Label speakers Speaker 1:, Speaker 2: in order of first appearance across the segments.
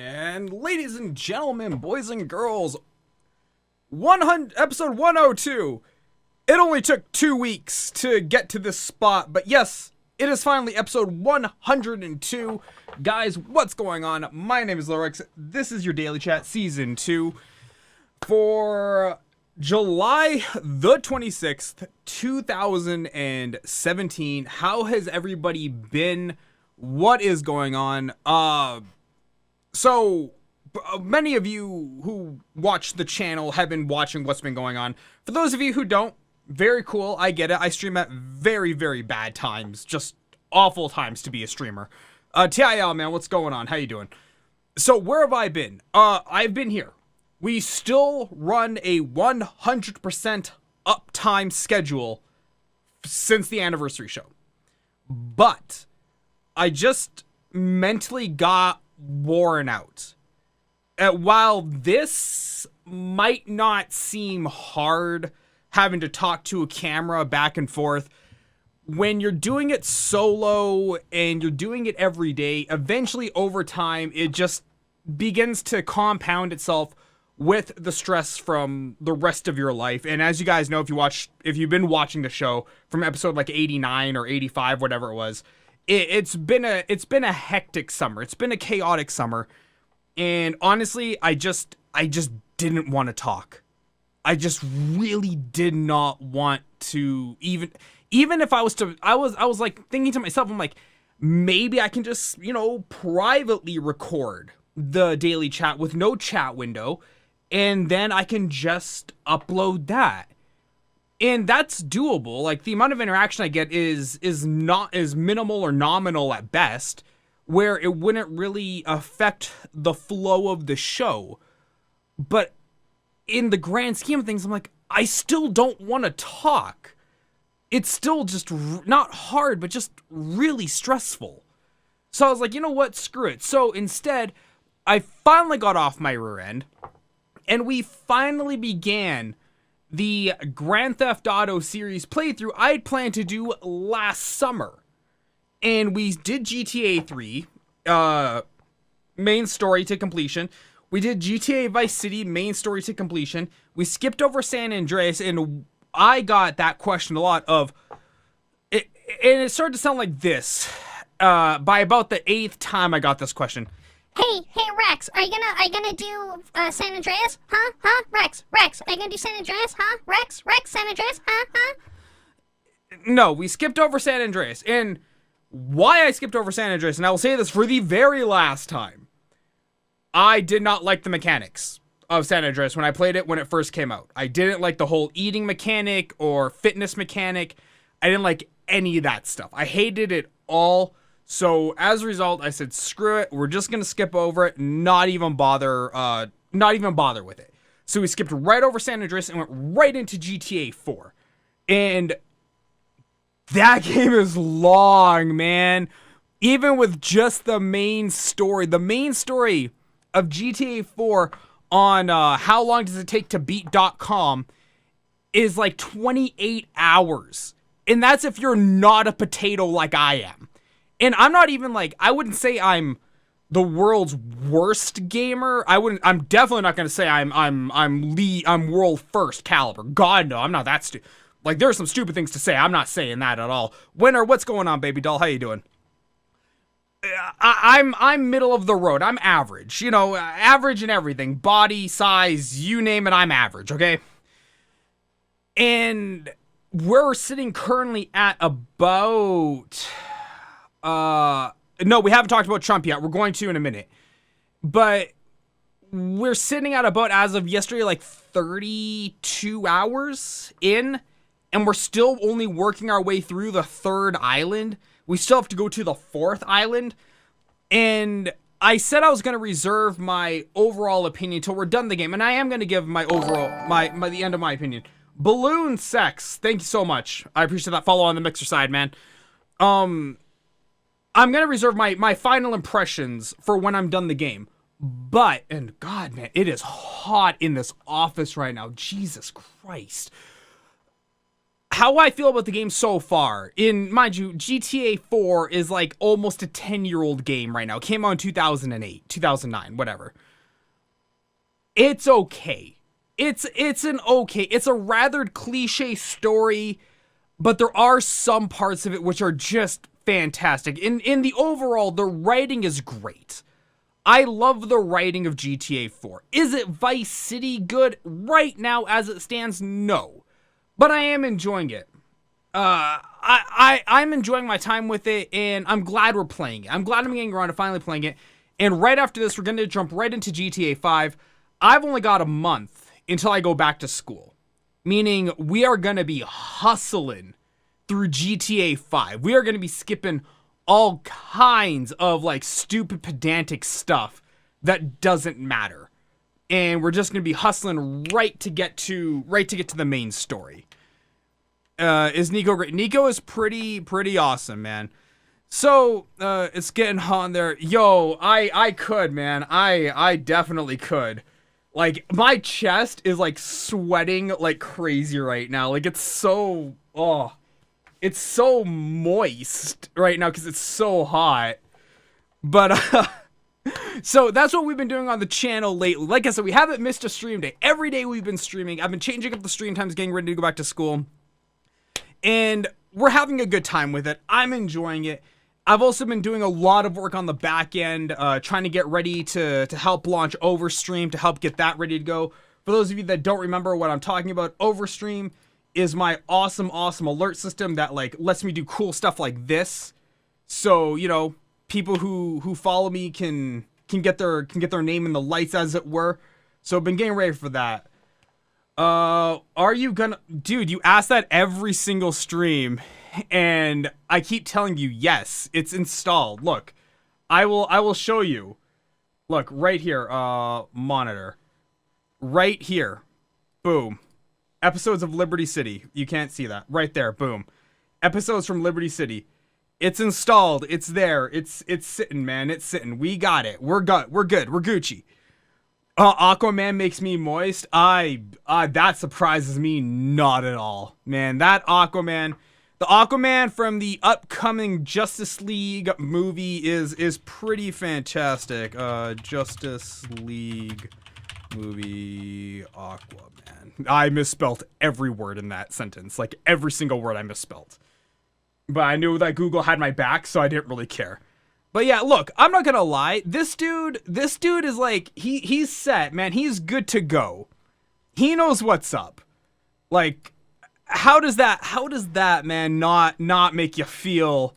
Speaker 1: And ladies and gentlemen, boys and girls, episode 102. It only took 2 weeks to get to this spot, but yes, it is finally episode 102. Guys, what's going on? My name is Lilrex. This is your Daily Chat Season 2 for July the 26th, 2017. How has everybody been? What is going on? So, many of you who watch the channel have been watching what's been going on. For those of you who don't, very cool, I get it. I stream at very, very bad times. Just awful times to be a streamer. TIL, man, what's going on? How you doing? So, where have I been? I've been here. We still run a 100% uptime schedule since the anniversary show. But, I just mentally got worn out. While this might not seem hard, having to talk to a camera back and forth, when you're doing it solo and you're doing it every day, eventually over time it just begins to compound itself with the stress from the rest of your life. And as you guys know, if you've been watching the show from episode like 89 or 85, whatever it was, it's been a hectic summer. It's been a chaotic summer. And honestly, I just didn't want to talk. I just really did not want to even if I was like thinking to myself, I'm like, maybe I can just, privately record the daily chat with no chat window, and then I can just upload that. And that's doable. Like, the amount of interaction I get is minimal or nominal at best, where it wouldn't really affect the flow of the show. But in the grand scheme of things, I'm like, I still don't want to talk. It's still just not hard, but just really stressful. So I was like, you know what? Screw it. So instead, I finally got off my rear end, and we finally began the Grand Theft Auto series playthrough I'd planned to do last summer. And we did GTA 3, main story to completion. We did GTA Vice City, main story to completion. We skipped over San Andreas, and I got that question a lot of, and it started to sound like this. By about the 8th time I got this question.
Speaker 2: Hey, Rex, are you gonna do San Andreas? Huh? Rex, are you gonna do San Andreas? Huh? Rex, San Andreas? Huh?
Speaker 1: No, we skipped over San Andreas. And why I skipped over San Andreas, and I will say this for the very last time, I did not like the mechanics of San Andreas when I played it when it first came out. I didn't like the whole eating mechanic or fitness mechanic. I didn't like any of that stuff. I hated it all. So as a result, I said, screw it. We're just going to skip over it, not even bother with it. So we skipped right over San Andreas and went right into GTA 4. And that game is long, man. Even with just the main story of GTA 4 on how long does it take to beat.com is like 28 hours. And that's if you're not a potato like I am. And I'm not even like, I wouldn't say I'm the world's worst gamer. I'm definitely not going to say I'm world first caliber. God, no, I'm not that stupid. Like, there's some stupid things to say. I'm not saying that at all. Winner, what's going on, baby doll? How you doing? I'm middle of the road. I'm average. Average in everything. Body, size, you name it, I'm average, okay? And we're sitting currently at about... no, we haven't talked about Trump yet. We're going to in a minute. But we're sitting at about, as of yesterday, like 32 hours in, and we're still only working our way through the 3rd island. We still have to go to the 4th island. And I said I was going to reserve my overall opinion till we're done the game. And I am going to give my overall, the end of my opinion. Balloon Sex, thank you so much. I appreciate that follow on the Mixer side, man. I'm going to reserve my final impressions for when I'm done the game. But, and God, man, it is hot in this office right now. Jesus Christ. how I feel about the game so far. In, mind you, GTA 4 is like almost a 10-year-old game right now. It came out in 2008, 2009, whatever. It's okay. It's a rather cliche story, but there are some parts of it which are just fantastic. In the overall, the writing is great. I love the writing of GTA 4. Is it Vice City good right now as it stands? No. But I am enjoying it. I'm enjoying my time with it, and I'm glad we're playing it. I'm glad I'm getting around to finally playing it. And right after this, we're going to jump right into GTA 5. I've only got a month until I go back to school. Meaning, we are going to be hustling through GTA 5. We are going to be skipping all kinds of, like, stupid, pedantic stuff that doesn't matter. And we're just going to be hustling right to get to the main story. Is Nico great? Nico is pretty awesome, man. So, it's getting hot in there. Yo, I could, man. I definitely could. Like, my chest is, like, sweating like crazy right now. Like, it's so, it's so moist right now because it's so hot. But, so that's what we've been doing on the channel lately. Like I said, we haven't missed a stream day. Every day we've been streaming. I've been changing up the stream times, getting ready to go back to school. And we're having a good time with it. I'm enjoying it. I've also been doing a lot of work on the back end, trying to get ready to help launch Overstream, to help get that ready to go. For those of you that don't remember what I'm talking about, Overstream is my awesome alert system that, like, lets me do cool stuff like this. So, you know, people who follow me can get their name in the lights, as it were. So I've been getting ready for that. Are you gonna, dude, you ask that every single stream, and I keep telling you, yes, it's installed. Look, I will show you. Look, right here, monitor. Right here. Boom. Episodes of Liberty City. You can't see that. Right there, boom. Episodes from Liberty City. It's installed. It's there. It's sitting, man. It's sitting. We got it. We're good. We're Gucci. Aquaman makes me moist. That surprises me not at all. Man, that Aquaman, the Aquaman from the upcoming Justice League movie is pretty fantastic. Justice League movie Aquaman. I misspelled every word in that sentence. Like, every single word I misspelled. But I knew that Google had my back, so I didn't really care. But yeah, look, I'm not gonna lie. This dude is like, he's set, man. He's good to go. He knows what's up. Like, how does that, man, not make you feel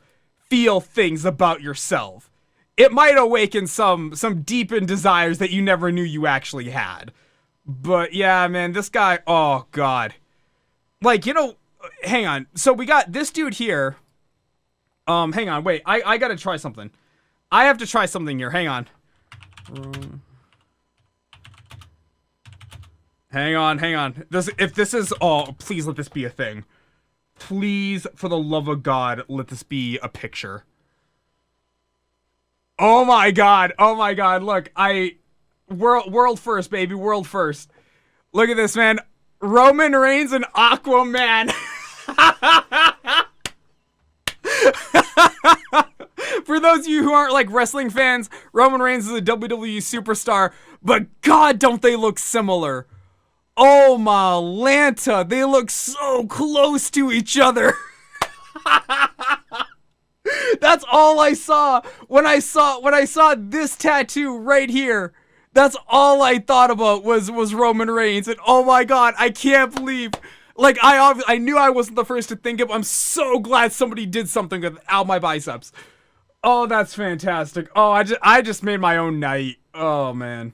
Speaker 1: things about yourself? It might awaken some deepened desires that you never knew you actually had. But yeah, man, this guy, oh god. Like, you know, hang on. So we got this dude here. Hang on, wait, I gotta try something. I have to try something here. Hang on. Hang on. If this is, oh, please let this be a thing. Please, for the love of God, let this be a picture. Oh my god. Look, world first, baby. World first. Look at this, man. Roman Reigns and Aquaman. For those of you who aren't, like, wrestling fans, Roman Reigns is a WWE superstar, but god, don't they look similar. Oh my Lanta, they look so close to each other. That's all I saw when I saw this tattoo right here. That's all I thought about was Roman Reigns, and oh my god, I can't believe, like, I knew I wasn't the first to think of. I'm so glad somebody did something without my biceps. Oh, that's fantastic. Oh, I just made my own night. Oh man.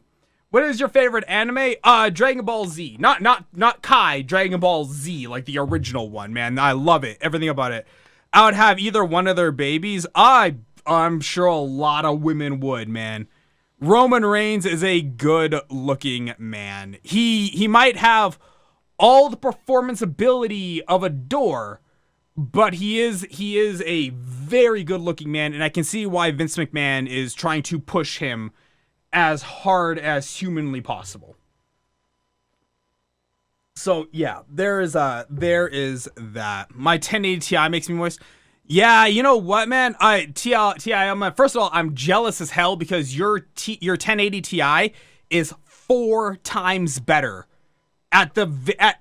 Speaker 1: What is your favorite anime? Dragon Ball Z. Not Kai, Dragon Ball Z, like the original one, man. I love it. Everything about it. I would have either one of their babies. I'm sure a lot of women would, man. Roman Reigns is a good looking man. He might have all the performance ability of a door, but he is a very good looking man, and I can see why Vince McMahon is trying to push him as hard as humanly possible. So yeah, there is that. My 1080 Ti makes me moist. Yeah, you know what, man? First of all, I'm jealous as hell because your 1080 Ti is 4 times better at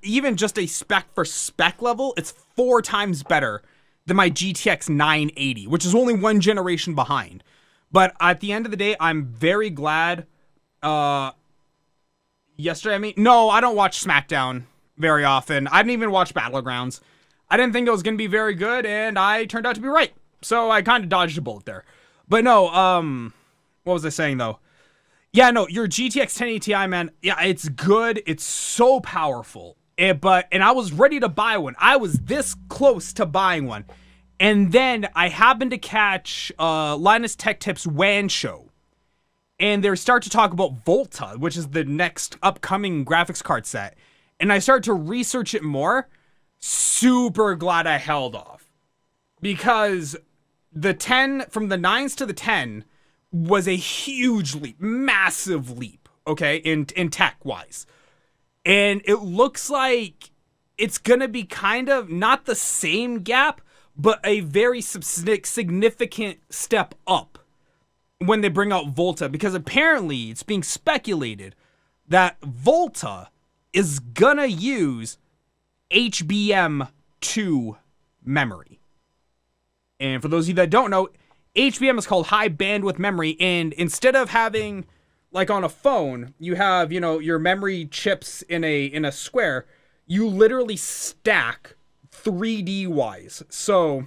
Speaker 1: even just a spec for spec level. It's 4 times better than my GTX 980, which is only one generation behind. But at the end of the day, I'm very glad. Yesterday, I mean, no, I don't watch SmackDown very often. I didn't even watch Battlegrounds. I didn't think it was going to be very good, and I turned out to be right. So I kind of dodged a bullet there. But no, what was I saying though? Yeah, no, your GTX 1080 Ti, man, yeah, it's good. It's so powerful. And I was ready to buy one. I was this close to buying one. And then I happened to catch Linus Tech Tips WAN show. And they start to talk about Volta, which is the next upcoming graphics card set. And I started to research it more. Super glad I held off. Because the 10, from the 9s to the 10, was a huge leap. Massive leap, okay, in tech-wise. And it looks like it's going to be kind of not the same gap, but a very significant step up when they bring out Volta, because apparently it's being speculated that Volta is gonna use HBM2 memory. And for those of you that don't know, HBM is called high bandwidth memory, and instead of having, like on a phone, you have, you know, your memory chips in a square, you literally stack 3D wise. So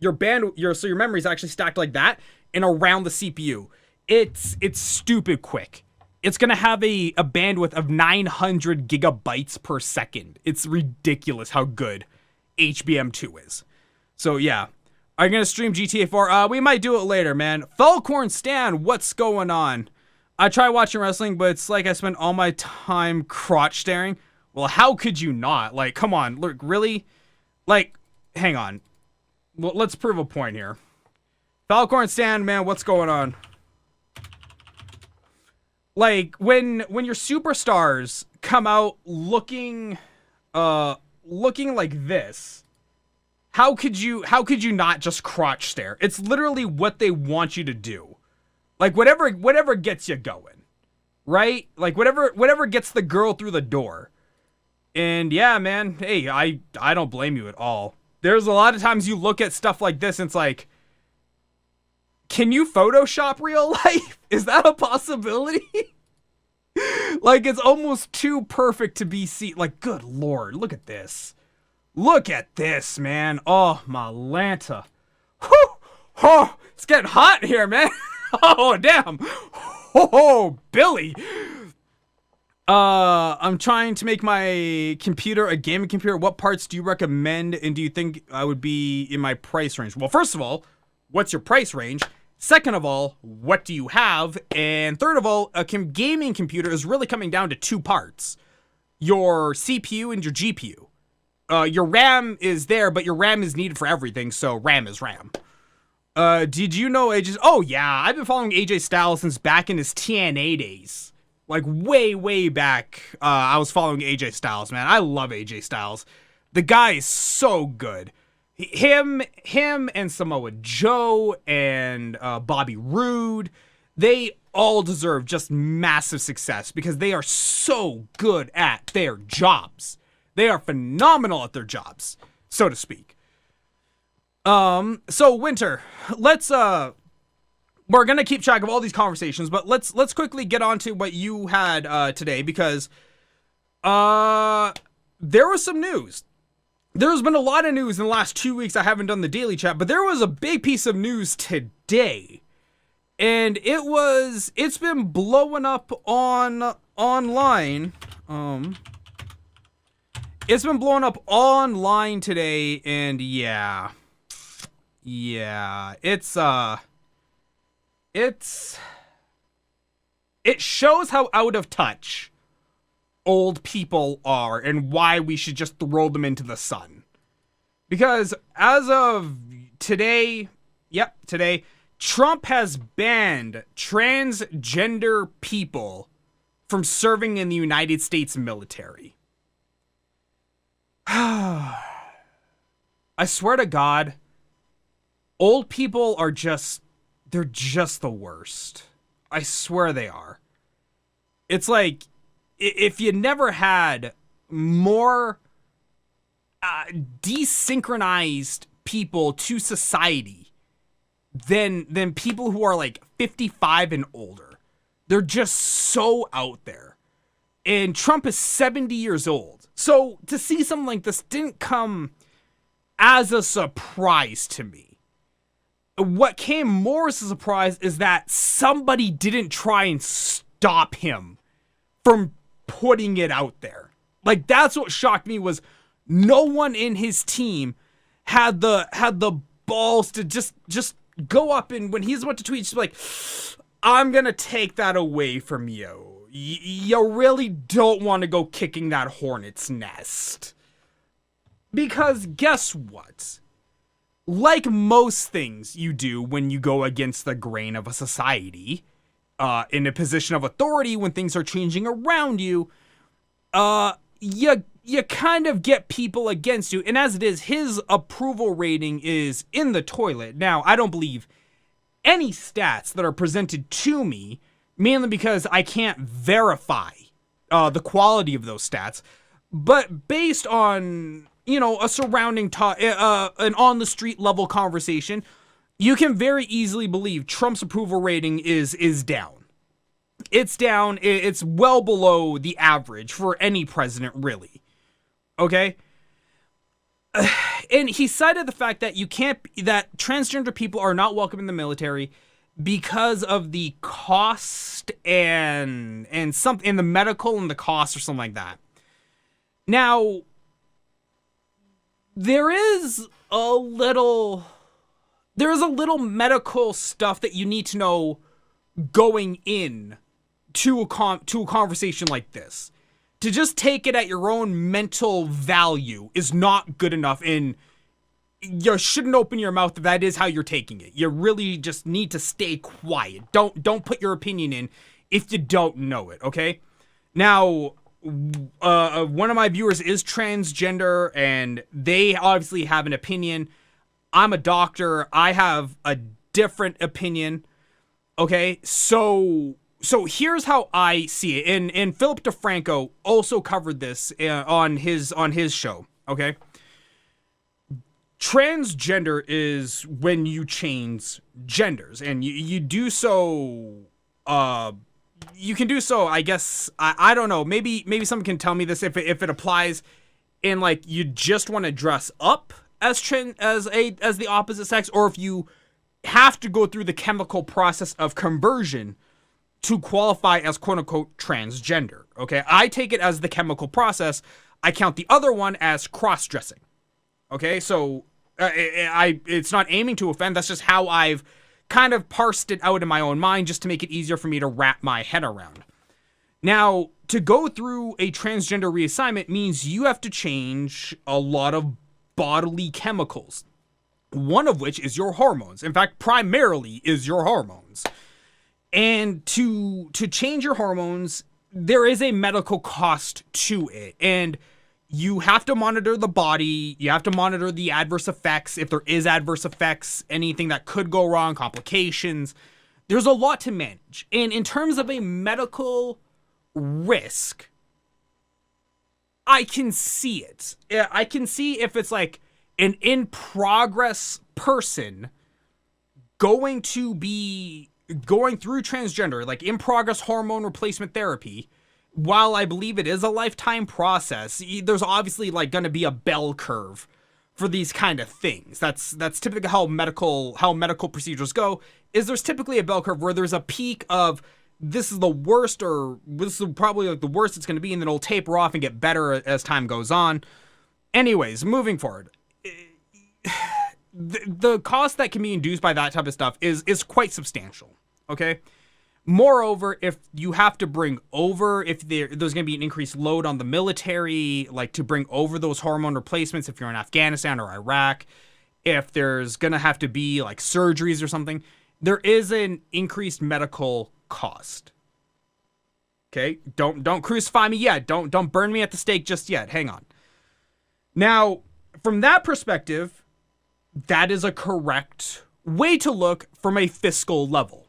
Speaker 1: your memory is actually stacked like that and around the CPU. It's stupid quick. It's gonna have a bandwidth of 900 gigabytes per second. It's ridiculous how good HBM2 is. So yeah, are you gonna stream GTA 4? We might do it later, man. Falcorn Stan, what's going on? I try watching wrestling, but it's like I spend all my time crotch staring. Well, how could you not? Like, come on, look, really? Like, hang on. Well, let's prove a point here. Falcorn Stan, man, what's going on? Like, when your superstars come out looking like this, how could you not just crotch stare? It's literally what they want you to do. Like, whatever gets you going, right? Like, whatever gets the girl through the door. And yeah, man, hey, I don't blame you at all. There's a lot of times you look at stuff like this and it's like, can you Photoshop real life? Is that a possibility? Like, it's almost too perfect to be seen. Like, good lord, look at this. Look at this, man. Oh, my Lanta. Whew. Oh, it's getting hot here, man. Oh, damn. Oh, Billy. I'm trying to make my computer a gaming computer. What parts do you recommend, and do you think I would be in my price range? Well, first of all, what's your price range? Second of all, what do you have? And third of all, a gaming computer is really coming down to 2 parts. Your CPU and your GPU. Your RAM is there, but your RAM is needed for everything, so RAM is RAM. Did you know AJ? Oh yeah, I've been following AJ Styles since back in his TNA days. Like, way back, I was following AJ Styles, man. I love AJ Styles. The guy is so good. Him and Samoa Joe and Bobby Roode, they all deserve just massive success because they are so good at their jobs. They are phenomenal at their jobs, so to speak. So Winter, let's we're gonna keep track of all these conversations, but let's quickly get on to what you had today, because there was some news. There's been a lot of news in the last 2 weeks. I haven't done the daily chat, but there was a big piece of news today. And it's been blowing up online. It's been blowing up online today, and yeah, it shows how out of touch old people are and why we should just throw them into the sun. Because as of today, today, Trump has banned transgender people from serving in the United States military. I swear to God, old people are they're just the worst. I swear they are. It's like, if you never had more desynchronized people to society than people who are like 55 and older. They're just so out there. And Trump is 70 years old. So to see something like this didn't come as a surprise to me. What came more as a surprise is that somebody didn't try and stop him from putting it out there. Like, that's what shocked me, was no one in his team had the balls to just go up, and when he's about to tweet, just be like, I'm gonna take that away from you. You really don't want to go kicking that hornet's nest. Because guess what? Like most things you do when you go against the grain of a society, in a position of authority, when things are changing around you, you kind of get people against you. And as it is, his approval rating is in the toilet. Now, I don't believe any stats that are presented to me, mainly because I can't verify the quality of those stats. But based on, a surrounding an on the street level conversation, you can very easily believe Trump's approval rating is down. It's down. It's well below the average for any president, really. Okay? And he cited the fact that that transgender people are not welcome in the military because of the cost and the medical and the cost or something like that. Now, there is a little medical stuff that you need to know going in to a conversation like this. To just take it at your own mental value is not good enough, and you shouldn't open your mouth if that is how you're taking it. You really just need to stay quiet. Don't put your opinion in if you don't know it, okay? Now, one of my viewers is transgender, and they obviously have an opinion. I'm a doctor. I have a different opinion, okay? So here's how I see it, and Philip DeFranco also covered this on his show, okay? Transgender is when you change genders, and you do so, you can do so, I guess, I don't know, maybe someone can tell me this if it applies in, like, you just want to dress up as the opposite sex, or if you have to go through the chemical process of conversion to qualify as quote-unquote transgender, okay? I take it as the chemical process. I count the other one as cross-dressing, okay? So it's not aiming to offend. That's just how I've kind of parsed it out in my own mind, just to make it easier for me to wrap my head around. Now, to go through a transgender reassignment means you have to change a lot of bodily chemicals, one of which is your hormones. In fact, primarily is your hormones. And to change your hormones, there is a medical cost to it. And you have to monitor the body. You have to monitor the adverse effects. If there is adverse effects, anything that could go wrong, complications. There's a lot to manage. And in terms of a medical risk, I can see it. I can see if it's like an in-progress person going through transgender, like in-progress hormone replacement therapy. While I believe it is a lifetime process, there's obviously like going to be a bell curve for these kind of things. That's typically how medical procedures go. Is there's typically a bell curve where there's a peak of this is the worst, or this is probably like the worst it's going to be, and then it'll taper off and get better as time goes on. Anyways, moving forward, the cost that can be induced by that type of stuff is quite substantial. Okay. Moreover, if you have to bring over, if there's going to be an increased load on the military, like to bring over those hormone replacements, if you're in Afghanistan or Iraq, if there's going to have to be like surgeries or something, there is an increased medical cost. Okay, don't crucify me yet. Don't burn me at the stake just yet. Hang on. Now, from that perspective, that is a correct way to look from a fiscal level.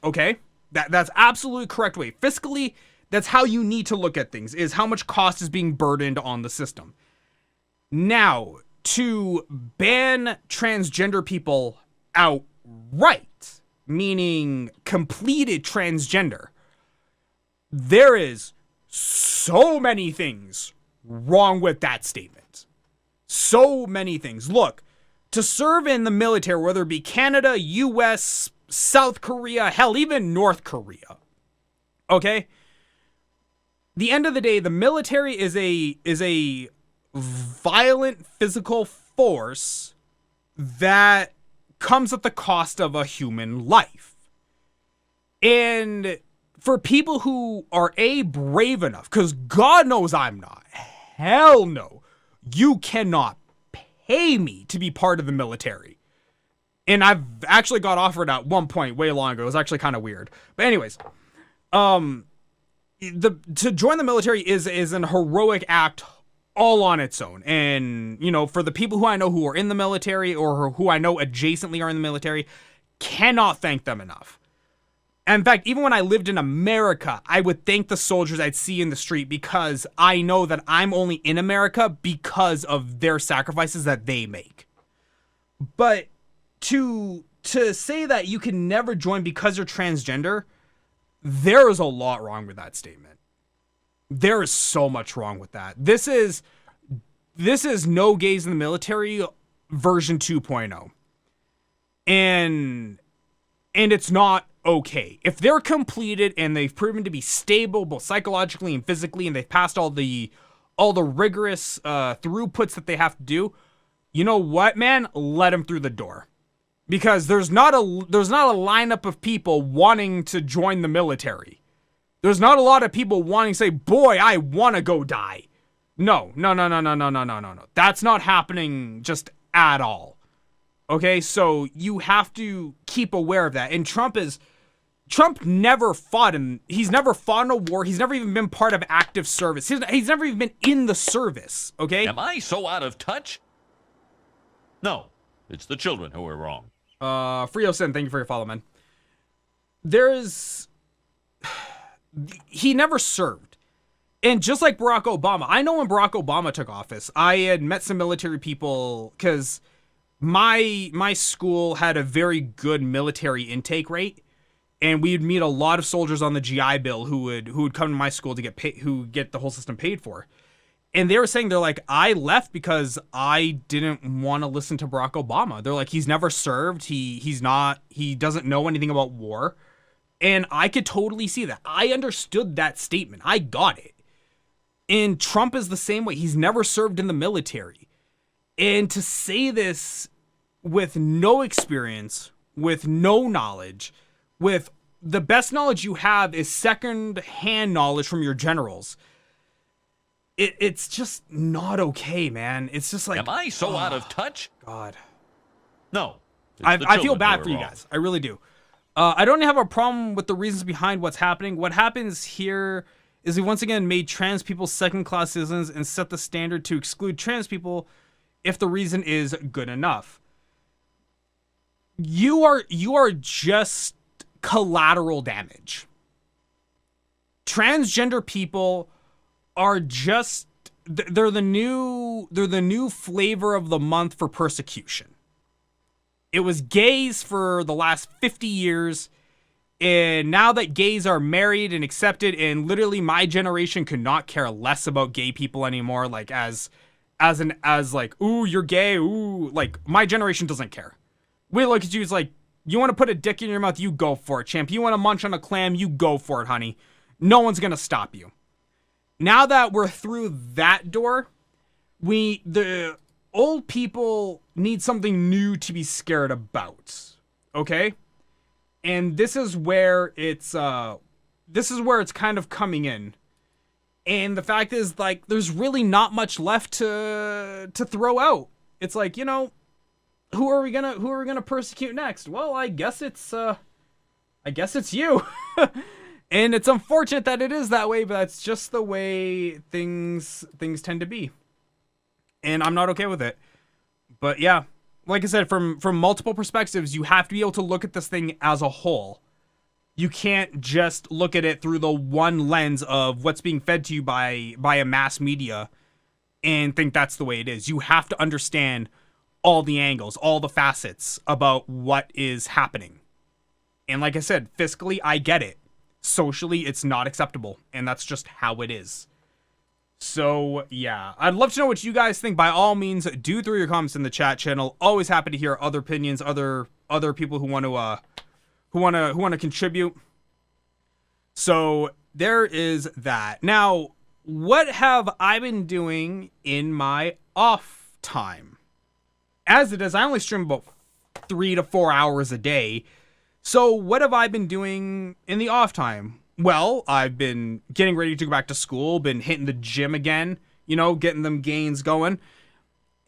Speaker 1: Okay? That's absolutely correct way. Fiscally, that's how you need to look at things, is how much cost is being burdened on the system. Now, to ban transgender people outright, meaning completed transgender, there is so many things wrong with that statement. So many things. Look, to serve in the military, whether it be Canada, US, South Korea, hell, even North Korea, okay? The end of the day, the military is a violent physical force that comes at the cost of a human life. And for people who are brave enough, because God knows I'm not, hell no, you cannot pay me to be part of the military. And I've actually got offered at one point way long ago. It was actually kind of weird. But anyways, to join the military is an heroic act all on its own. And, you know, for the people who I know who are in the military or who I know adjacently are in the military, cannot thank them enough. And in fact, even when I lived in America, I would thank the soldiers I'd see in the street because I know that I'm only in America because of their sacrifices that they make. But to say that you can never join because you're transgender, there is a lot wrong with that statement. There is so much wrong with that. This is no gays in the military version 2.0. And it's not okay. If they're completed and they've proven to be stable both psychologically and physically, and they've passed all the rigorous throughputs that they have to do, you know what, man? Let them through the door. Because there's not a lineup of people wanting to join the military. There's not a lot of people wanting to say, boy, I want to go die. No. That's not happening just at all. Okay, so you have to keep aware of that. And Trump never fought he's never fought in a war. He's never even been part of active service. He's never even been in the service, okay?
Speaker 3: Am I so out of touch? No, it's the children who are wrong.
Speaker 1: Frio Sin, thank you for your follow, man. He never served. And just like Barack Obama, I know when Barack Obama took office, I had met some military people because my school had a very good military intake rate, and we'd meet a lot of soldiers on the GI Bill who would come to my school to get the whole system paid for. And they were saying, they're like, I left because I didn't want to listen to Barack Obama. They're like, he's never served. He doesn't know anything about war. And I could totally see that. I understood that statement. I got it. And Trump is the same way. He's never served in the military. And to say this with no experience, with no knowledge, with the best knowledge you have is second-hand knowledge from your generals. It's just not okay, man. It's just like...
Speaker 3: Am I so out of touch?
Speaker 1: God.
Speaker 3: No.
Speaker 1: I feel bad for you guys. I really do. I don't have a problem with the reasons behind what's happening. What happens here is we once again made trans people second-class citizens and set the standard to exclude trans people if the reason is good enough. You are just collateral damage. Transgender people are just, they're the new flavor of the month for persecution. It was gays for the last 50 years, and now that gays are married and accepted, and literally my generation could not care less about gay people anymore, like as like, ooh, you're gay, ooh, like my generation doesn't care. We look at you as like, you want to put a dick in your mouth, you go for it, champ. You want to munch on a clam, you go for it, honey. No one's gonna stop you. Now that we're through that door, the old people need something new to be scared about. Okay? And this is where it's kind of coming in. And the fact is, like, there's really not much left to throw out. It's like, you know, who are we gonna persecute next? Well, I guess it's you. And it's unfortunate that it is that way, but that's just the way things tend to be. and I'm not okay with it. But yeah, like I said, from multiple perspectives, you have to be able to look at this thing as a whole. You can't just look at it through the one lens of what's being fed to you by a mass media and think that's the way it is. You have to understand all the angles, all the facets about what is happening. And like I said, fiscally, I get it. Socially, it's not acceptable, and that's just how it is. So, yeah. I'd love to know what you guys think. By all means, do throw your comments in the chat channel. Always happy to hear other opinions, other people who want to contribute. So, there is that. Now, what have I been doing in my off time? As it is, I only stream about 3 to 4 hours a day. So, what have I been doing in the off time? Well, I've been getting ready to go back to school, been hitting the gym again, you know, getting them gains going.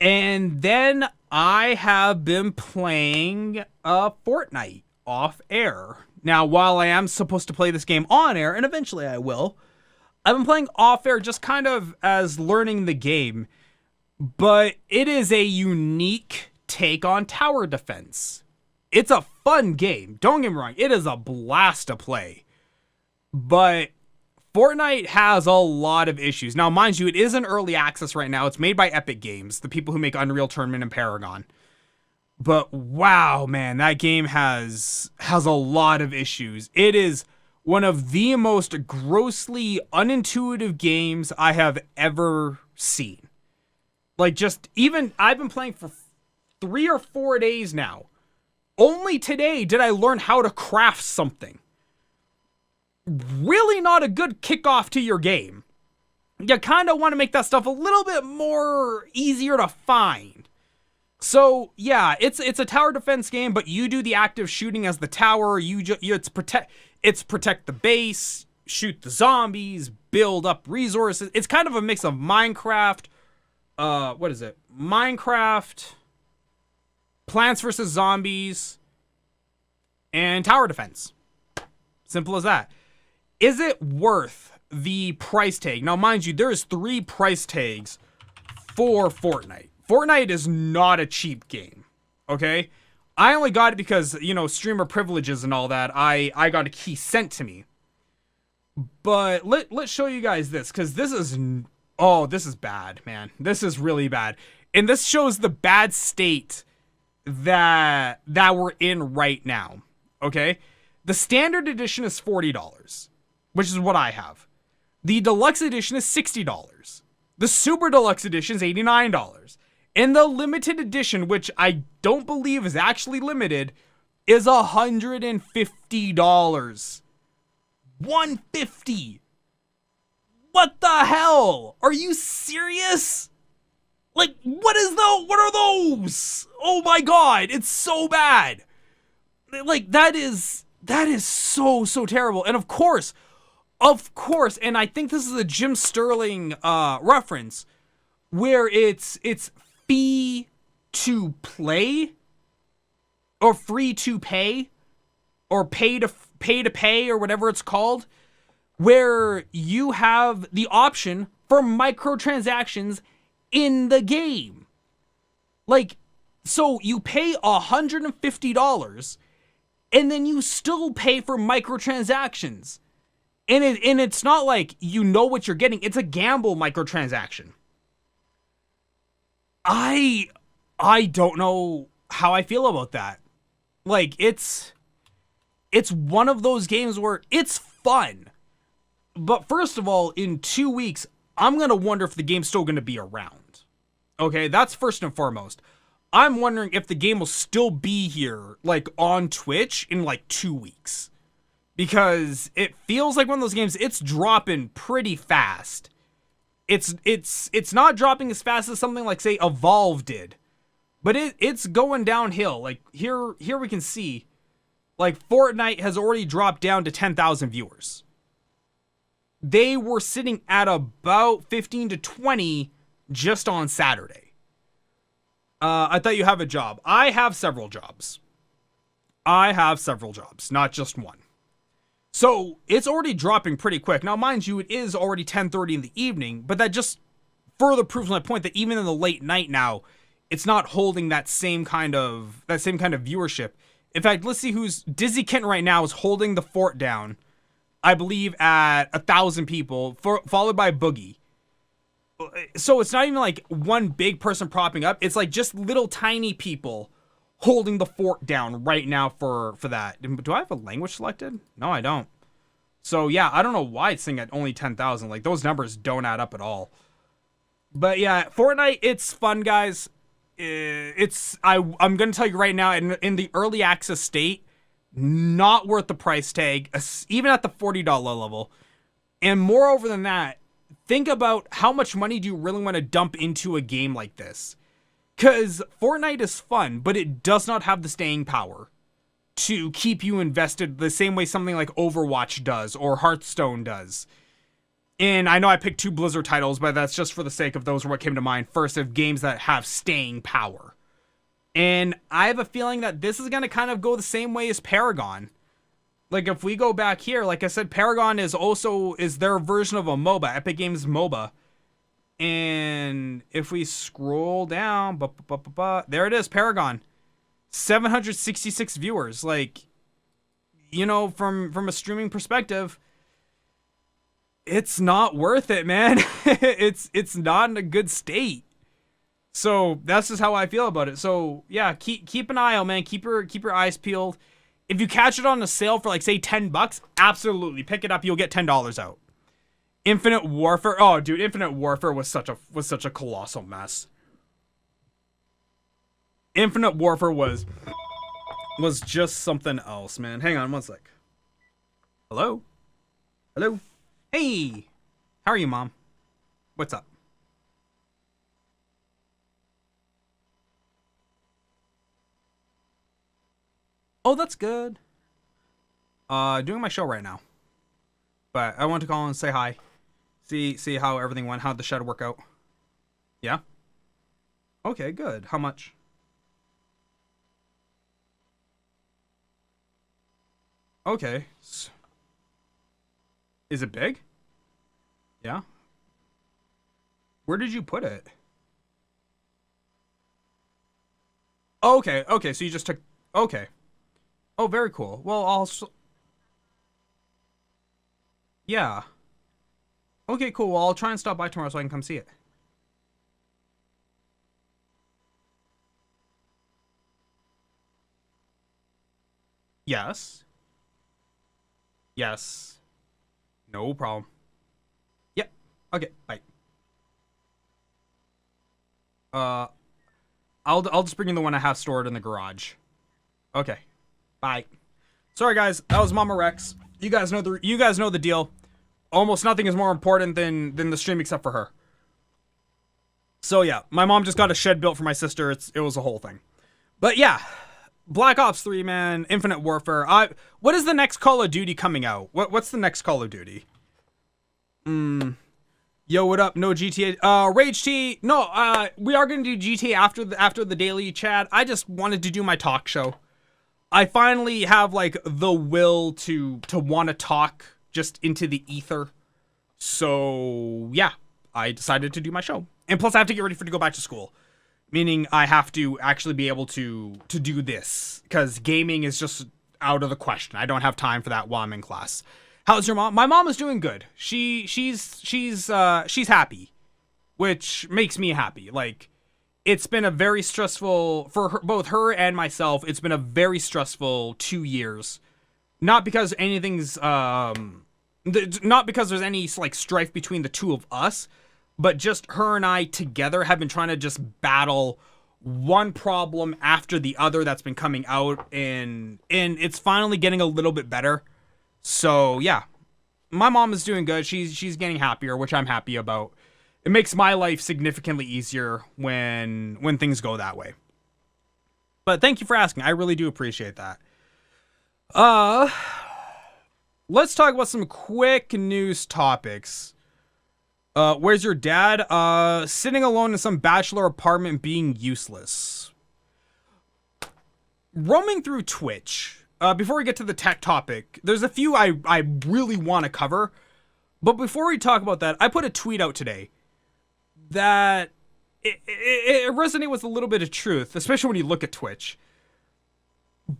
Speaker 1: And then I have been playing Fortnite off air. Now, while I am supposed to play this game on air, and eventually I will, I've been playing off air just kind of as learning the game. But it is a unique take on tower defense. It's a fun game. Don't get me wrong. It is a blast to play. But Fortnite has a lot of issues. Now, mind you, it is in early access right now. It's made by Epic Games, the people who make Unreal Tournament and Paragon. But wow, man, that game has a lot of issues. It is one of the most grossly unintuitive games I have ever seen. Like, just even, I've been playing for 3 or 4 days now. Only today did I learn how to craft something. Really not a good kickoff to your game. You kind of want to make that stuff a little bit more easier to find. So, yeah, it's a tower defense game, but you do the active shooting as the tower. It's protect the base, shoot the zombies, build up resources. It's kind of a mix of Minecraft, what is it? Minecraft, Plants vs. Zombies, and tower defense. Simple as that. Is it worth the price tag? Now, mind you, there's 3 price tags for Fortnite. Fortnite is not a cheap game, okay? I only got it because, you know, streamer privileges and all that. I got a key sent to me. But let's show you guys this, because this is... Oh, this is bad, man. This is really bad. And this shows the bad state that we're in right now, okay? The standard edition is $40, which is what I have. The deluxe edition is $60. The super deluxe edition is $89. And the limited edition, which I don't believe is actually limited, is $150. $150. What the hell? Are you serious? Like, what are those? Oh my god, it's so bad. Like, that is so terrible. And of course, and I think this is a Jim Sterling reference, where it's fee to play, or free to pay, or pay to pay, or whatever it's called, where you have the option for microtransactions in the game. Like, so you pay $150, and then you still pay for microtransactions. And it's not like you know what you're getting. It's a gamble microtransaction. I don't know how I feel about that. Like, it's one of those games where it's fun. But first of all, in 2 weeks, I'm going to wonder if the game's still going to be around. Okay, that's first and foremost. I'm wondering if the game will still be here, like, on Twitch in, like, 2 weeks. Because it feels like one of those games, it's dropping pretty fast. It's not dropping as fast as something like, say, Evolve did. But it's going downhill. Like, here we can see, like, Fortnite has already dropped down to 10,000 viewers. They were sitting at about 15 to 20 just on Saturday. I thought you have a job. I have several jobs. Not just one. So, it's already dropping pretty quick. Now, mind you, it is already 10:30 in the evening, but that just further proves my point that even in the late night now, it's not holding that same kind of viewership. In fact, let's see who's Dizzy Kitten right now is holding the fort down. I believe at 1,000 people, followed by Boogie. So it's not even like one big person propping up. It's like just little tiny people holding the fort down right now for that. Do I have a language selected? No, I don't. So yeah, I don't know why it's saying at only 10,000. Like those numbers don't add up at all. But yeah, Fortnite, it's fun, guys. I'm gonna tell you right now, in the early access state, not worth the price tag, even at the $40 level. And moreover than that, think about how much money do you really want to dump into a game like this? Because Fortnite is fun, but it does not have the staying power to keep you invested the same way something like Overwatch does or Hearthstone does. And I know I picked 2 Blizzard titles, but that's just for the sake of those were what came to mind first of games that have staying power. And I have a feeling that this is going to kind of go the same way as Paragon. Like if we go back here, like I said, Paragon is their version of a MOBA, Epic Games MOBA. And if we scroll down, there it is, Paragon. 766 viewers. Like, you know, from a streaming perspective, it's not worth it, man. it's not in a good state. So that's just how I feel about it. So yeah, keep an eye out, man. Keep your eyes peeled. If you catch it on a sale for like say $10, absolutely pick it up. You'll get $10 out. Infinite Warfare. Oh, dude, Infinite Warfare was such a colossal mess. Infinite Warfare was just something else, man. Hang on one sec. Hello? Hello? Hey! How are you, Mom? What's up? Oh, that's good. Doing my show right now. But I want to call and say hi. See how everything went. How'd the shed work out? Yeah? Okay, good. How much? Okay. Is it big? Yeah? Where did you put it? Okay, so you just took... Okay. Oh, very cool. Well, yeah. Okay, cool. Well, I'll try and stop by tomorrow so I can come see it. Yes. Yes. No problem. Yep. Okay, bye. I'll just bring in the one I have stored in the garage. Okay. Bye. Sorry guys, that was Mama Rex. You guys know the deal. Almost nothing is more important than the stream except for her. So yeah, my mom just got a shed built for my sister. It was a whole thing. But yeah, Black Ops 3, man, Infinite Warfare. What is the next Call of Duty coming out? What's the next Call of Duty? Yo, what up? No GTA. Rage T. No, we are gonna do GTA after the daily chat. I just wanted to do my talk show. I finally have like the will to want to talk just into the ether. So yeah, I decided to do my show. And plus I have to get ready to go back to school. Meaning I have to actually be able to do this. Because gaming is just out of the question. I don't have time for that while I'm in class. How's your mom? My mom is doing good. She's happy. Which makes me happy. Like, it's been a very stressful, for her, both her and myself, it's been a very stressful 2 years. Not because anything's, not because there's any, like, strife between the two of us, but just her and I together have been trying to just battle one problem after the other that's been coming out, and it's finally getting a little bit better. So, yeah. My mom is doing good. She's getting happier, which I'm happy about. It makes my life significantly easier when things go that way. But thank you for asking. I really do appreciate that. Let's talk about some quick news topics. Where's your dad? Sitting alone in some bachelor apartment being useless. Roaming through Twitch. Before we get to the tech topic, there's a few I really want to cover. But before we talk about that, I put a tweet out today. that it resonates with a little bit of truth, especially when you look at Twitch.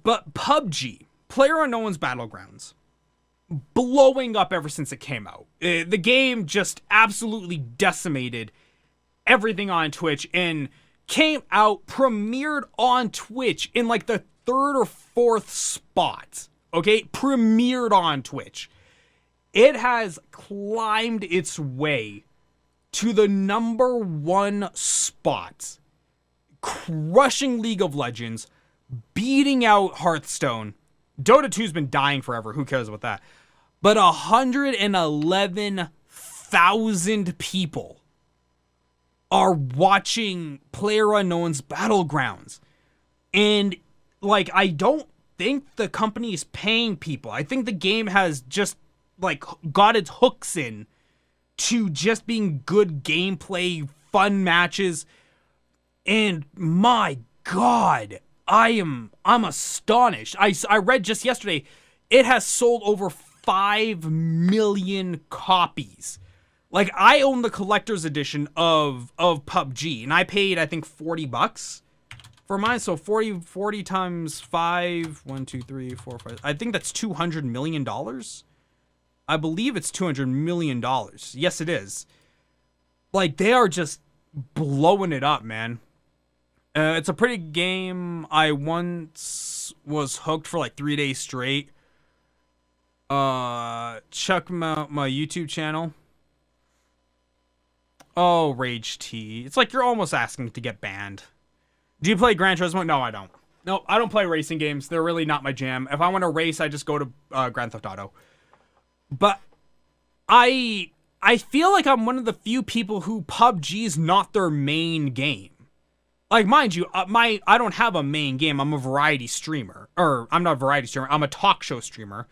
Speaker 1: But PUBG, PlayerUnknown's Battlegrounds, blowing up ever since it came out. The game just absolutely decimated everything on Twitch and came out, premiered on Twitch in like the 3rd or 4th spot. Okay? Premiered on Twitch. It has climbed its way to the number 1 spot, crushing League of Legends, beating out Hearthstone. Dota 2's been dying forever. Who cares about that? But 111,000 people are watching PlayerUnknown's Battlegrounds. And, like, I don't think the company is paying people. I think the game has just, like, got its hooks in to just being good gameplay, fun matches. And, my God, I'm astonished. I read just yesterday, it has sold over 5 million copies. Like, I own the collector's edition of PUBG, and I paid, I think, $40 for mine. So 40 times 5, 1, 2, 3, 4, 5. I think that's $200 million. I believe it's $200 million. Yes, it is. Like, they are just blowing it up, man. It's a pretty game. I once was hooked for like 3 days straight. Check my YouTube channel. Oh, Rage T. It's like you're almost asking to get banned. Do you play Gran Turismo? No, I don't. No, I don't play racing games. They're really not my jam. If I want to race, I just go to Grand Theft Auto. But I feel like I'm one of the few people who PUBG's not their main game. Like, mind you, I don't have a main game. I'm a variety streamer. Or, I'm not a variety streamer. I'm a talk show streamer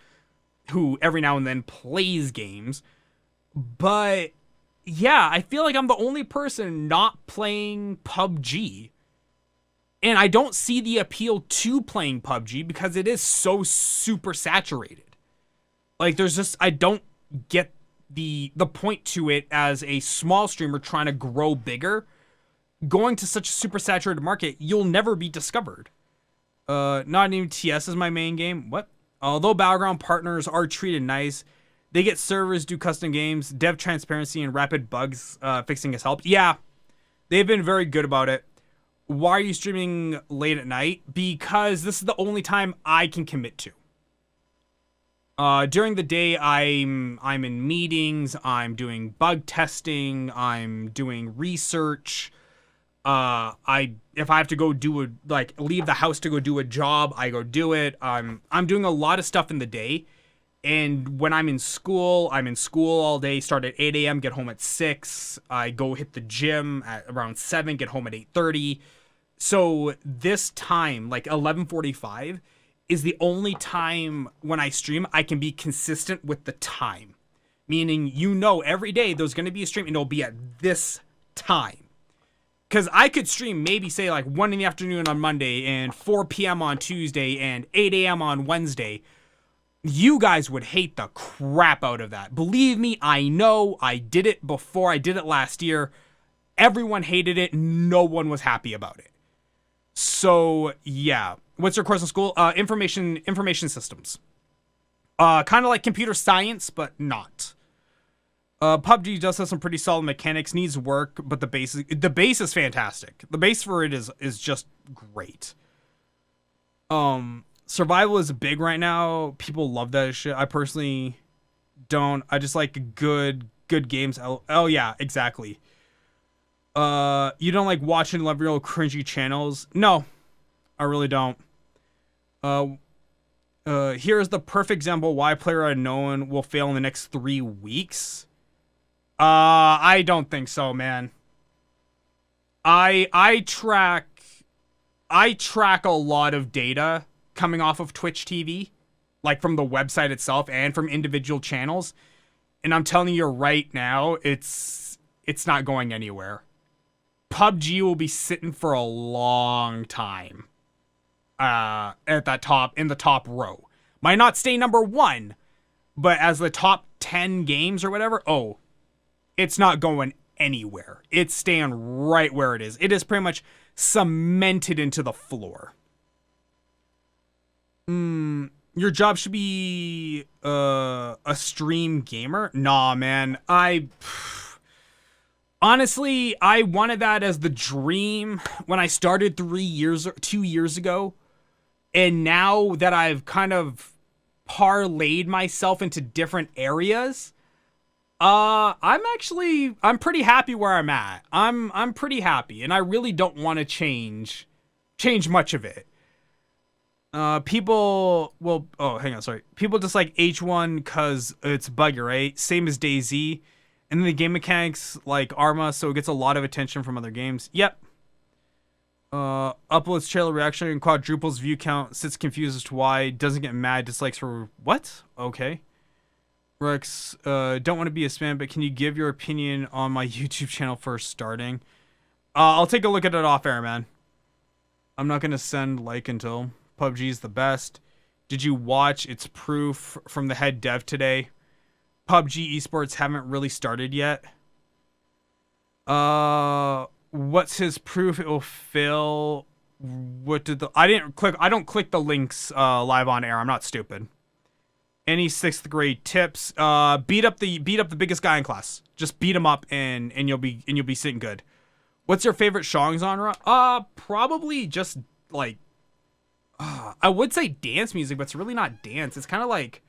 Speaker 1: who every now and then plays games. But, yeah, I feel like I'm the only person not playing PUBG. And I don't see the appeal to playing PUBG because it is so super saturated. Like, there's just, I don't get the point to it as a small streamer trying to grow bigger. Going to such a super saturated market, you'll never be discovered. Not even TS is my main game. What? Although Battleground partners are treated nice, they get servers, do custom games, dev transparency, and rapid bugs fixing has helped. Yeah, they've been very good about it. Why are you streaming late at night? Because this is the only time I can commit to. During the day, I'm in meetings, I'm doing bug testing, I'm doing research. If I have to go leave the house to go do a job, I go do it. I'm doing a lot of stuff in the day. And when I'm in school all day, start at 8 a.m., get home at 6. I go hit the gym at around 7, get home at 8:30. So this time, like 11:45, is the only time when I stream I can be consistent with the time. Meaning, every day there's going to be a stream and it'll be at this time. Because I could stream maybe, say, like 1 in the afternoon on Monday and 4 p.m. on Tuesday and 8 a.m. on Wednesday. You guys would hate the crap out of that. Believe me, I know. I did it before. I did it last year. Everyone hated it. No one was happy about it. So, yeah. What's your course in school? Information systems. Kind of like computer science, but not. PUBG does have some pretty solid mechanics, needs work, but the base is fantastic. The base for it is just great. Survival is big right now. People love that shit. I personally don't. I just like good games. Oh yeah, exactly. You don't like watching 11-year-old cringy channels? No, I really don't. Here's the perfect example why PlayerUnknown will fail in the next 3 weeks. I don't think so, man. I track a lot of data coming off of Twitch TV, like from the website itself and from individual channels. And I'm telling you right now, it's not going anywhere. PUBG will be sitting for a long time. In the top row. Might not stay number 1, but as the top 10 games or whatever, it's not going anywhere. It's staying right where it is. It is pretty much cemented into the floor. Your job should be a stream gamer? Nah, man. Honestly, I wanted that as the dream when I started 2 years ago. And now that I've kind of parlayed myself into different areas, I'm pretty happy where I'm at. I'm pretty happy, and I really don't want to change much of it. People just like H1 because it's buggy, right? Same as DayZ. And then the game mechanics like Arma, so it gets a lot of attention from other games. Yep. Uploads trailer reaction and quadruples view count, sits confused as to why, doesn't get mad, dislikes for what? Okay. Rex, don't want to be a spam, but can you give your opinion on my YouTube channel first starting? I'll take a look at it off air, man. I'm not gonna send like until PUBG's the best. Did you watch its proof from the head dev today? PUBG esports haven't really started yet. What's his proof? It will fail. What did I don't click the links live on air. I'm not stupid. Any 6th grade tips? Beat up the biggest guy in class. Just beat him up and you'll be sitting good. What's your favorite song genre? Probably just like I would say dance music, but it's really not dance. It's kind of like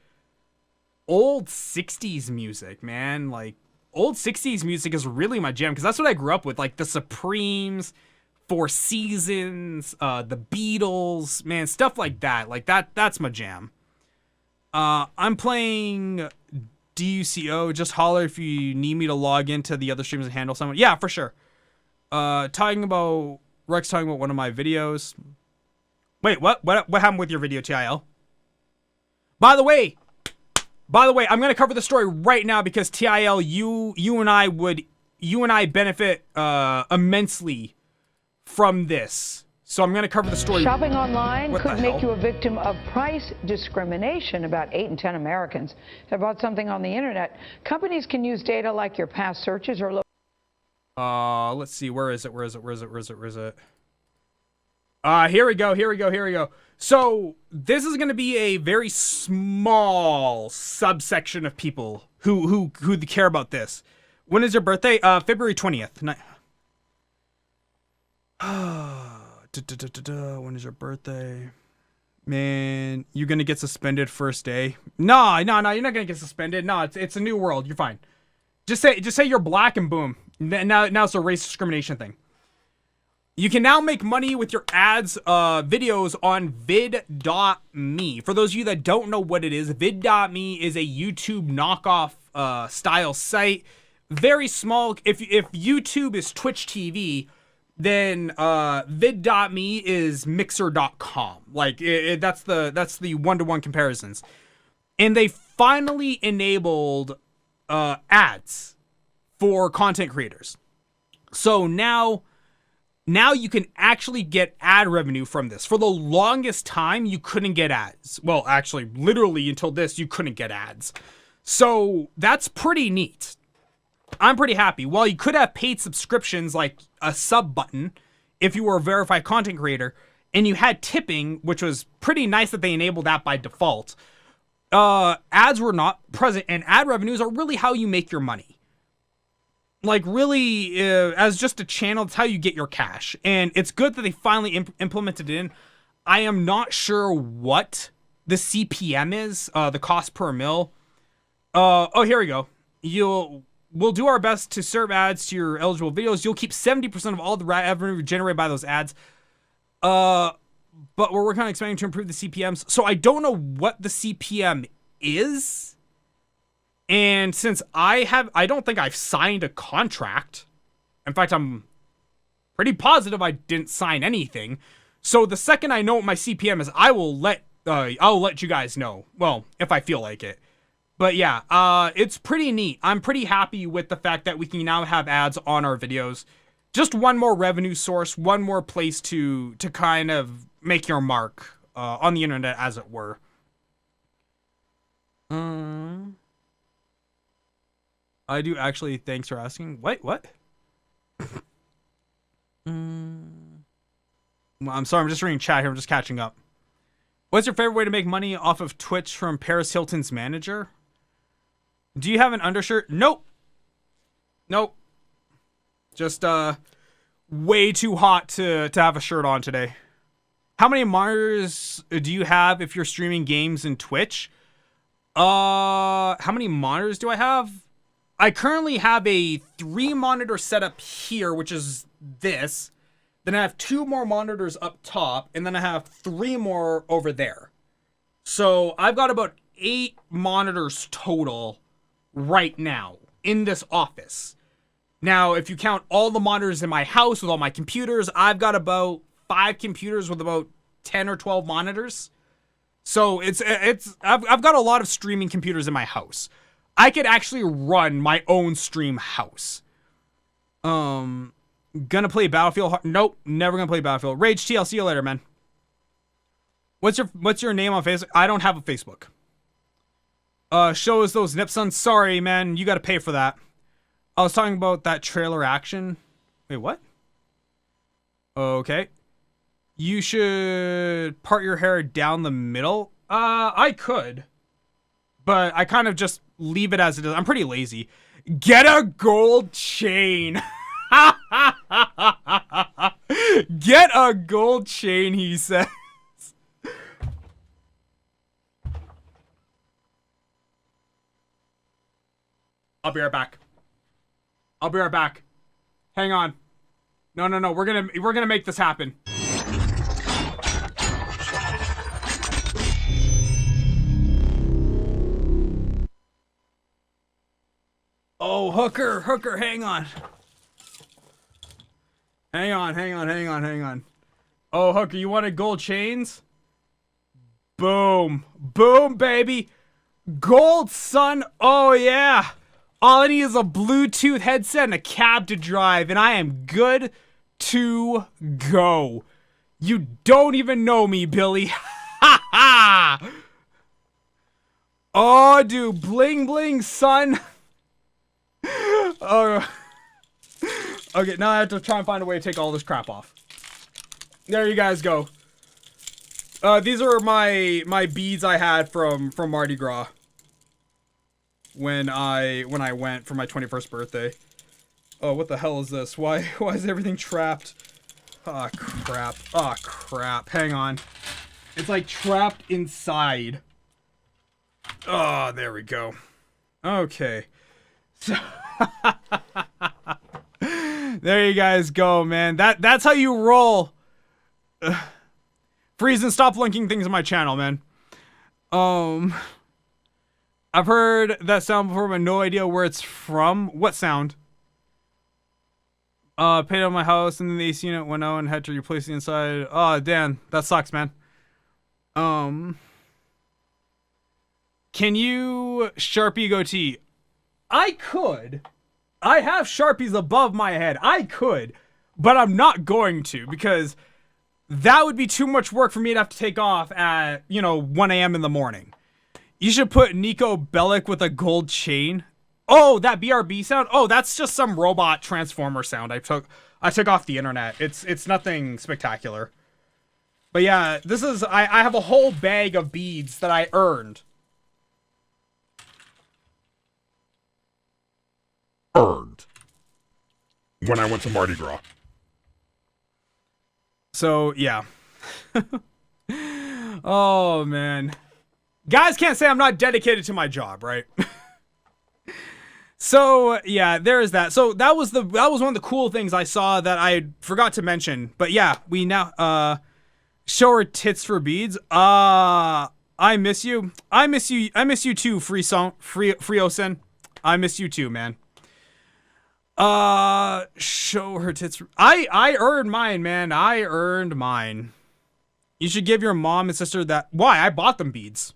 Speaker 1: old 60s music, man. Like old 60s music is really my jam because that's what I grew up with, like the Supremes, Four Seasons, the Beatles, man, stuff like that. Like that's my jam. I'm playing DUCO. Just holler if you need me to log into the other streams and handle someone. Yeah, for sure. Rex talking about one of my videos. Wait, what happened with your video, TIL? By the way, I'm gonna cover the story right now because TIL, you and I benefit immensely from this. So I'm gonna cover the story.
Speaker 4: Shopping online could make you a victim of price discrimination. About 8 in 10 Americans have bought something on the internet. Companies can use data like your past searches or
Speaker 1: let's see, where is it? Here we go. So this is going to be a very small subsection of people who care about this. When is your birthday? February 20th. When is your birthday? Man, you're going to get suspended first day. No, you're not going to get suspended. No, it's a new world. You're fine. Just say you're black and boom. Now it's a race discrimination thing. You can now make money with your ads, videos on vid.me. For those of you that don't know what it is, vid.me is a YouTube knockoff style site. Very small. If YouTube is Twitch TV, then vid.me is mixer.com. Like that's the one-to-one comparisons. And they finally enabled ads for content creators. So now you can actually get ad revenue from this. For the longest time, you couldn't get ads. Well, actually, literally until this, you couldn't get ads. So that's pretty neat. I'm pretty happy. While you could have paid subscriptions like a sub button if you were a verified content creator, and you had tipping, which was pretty nice that they enabled that by default, ads were not present, and ad revenues are really how you make your money. Like, really, as just a channel, it's how you get your cash. And it's good that they finally implemented it in. I am not sure what the CPM is, the cost per mil. Oh, here we go. We'll do our best to serve ads to your eligible videos. You'll keep 70% of all the revenue generated by those ads. But we're working on expanding to improve the CPMs. So I don't know what the CPM is. And since I don't think I've signed a contract. In fact, I'm pretty positive I didn't sign anything. So the second I know what my CPM is, I'll let you guys know. Well, if I feel like it. But yeah, it's pretty neat. I'm pretty happy with the fact that we can now have ads on our videos. Just one more revenue source, one more place to kind of make your mark on the internet, as it were. I do actually. Thanks for asking. What? Well, I'm sorry, I'm just reading chat here. I'm just catching up. What's your favorite way to make money off of Twitch from Paris Hilton's manager? Do you have an undershirt? Nope. Nope. Just way too hot to have a shirt on today. How many monitors do you have if you're streaming games in Twitch? How many monitors do I have? I currently have a 3-monitor setup here, which is this. Then I have 2 more monitors up top, and then I have 3 more over there. So I've got about 8 monitors total right now in this office. Now, if you count all the monitors in my house with all my computers, I've got about 5 computers with about 10 or 12 monitors. So I've got a lot of streaming computers in my house. I could actually run my own stream house. Gonna play Battlefield? Nope, never gonna play Battlefield. Rage TL, see you later, man. What's your name on Facebook? I don't have a Facebook. Show us those nips, son. Sorry, man, you gotta pay for that. I was talking about that trailer action. Wait, what? Okay. You should part your hair down the middle. I could. But I kind of just leave it as it is. I'm pretty lazy. Get a gold chain. Get a gold chain, he says. I'll be right back. I'll be right back. Hang on. No. We're gonna make this happen. Oh, Hooker, hang on. Hang on. Oh, Hooker, you wanted gold chains? Boom, baby. Gold, son. Oh, yeah. All I need is a Bluetooth headset and a cab to drive, and I am good to go. You don't even know me, Billy. Ha ha! Oh, dude, bling bling, son. Oh. Okay, now I have to try and find a way to take all this crap off. There you guys go. These are my beads I had from Mardi Gras. When I went for my 21st birthday. Oh, what the hell is this? Why is everything trapped? Oh crap. Hang on. It's like trapped inside. Oh, there we go. Okay. So there you guys go, man. That's how you roll. Freeze and stop linking things on my channel, man. I've heard that sound before, but no idea where it's from. What sound? Paid on my house and then the AC unit went out and had to replace the inside. Oh, Dan, that sucks, man. Can you Sharpie goatee? I could. I have Sharpies above my head. I could, but I'm not going to because that would be too much work for me to have to take off at, 1 a.m. in the morning. You should put Nico Bellic with a gold chain. Oh, that BRB sound? Oh, that's just some robot transformer sound I took off the internet. It's nothing spectacular. But yeah, this is I have a whole bag of beads that I earned.
Speaker 5: When I went to Mardi Gras.
Speaker 1: So, yeah. Oh, man. Guys can't say I'm not dedicated to my job, right? So, yeah, there is that. So, that was one of the cool things I saw that I forgot to mention. But yeah, we now show her tits for beads. I miss you. I miss you too, Freosin. I miss you too, man. Show her tits. I earned mine, man. I earned mine. You should give your mom and sister that. Why? I bought them beads.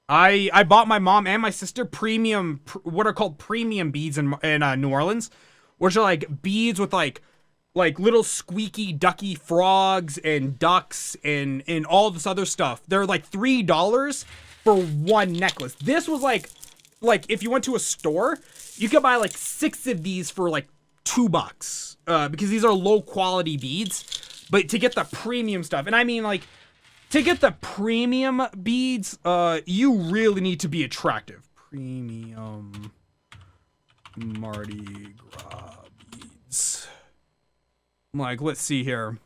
Speaker 1: I bought my mom and my sister premium, what are called premium beads in New Orleans, which are like beads with like little squeaky ducky frogs and ducks and all this other stuff. They're like $3 for one necklace. This was like if you went to a store, you could buy like 6 of these for like $2 because these are low quality beads. But to get the premium stuff, and I mean like to get the premium beads, you really need to be attractive. Premium Mardi Gras beads. Like, let's see here.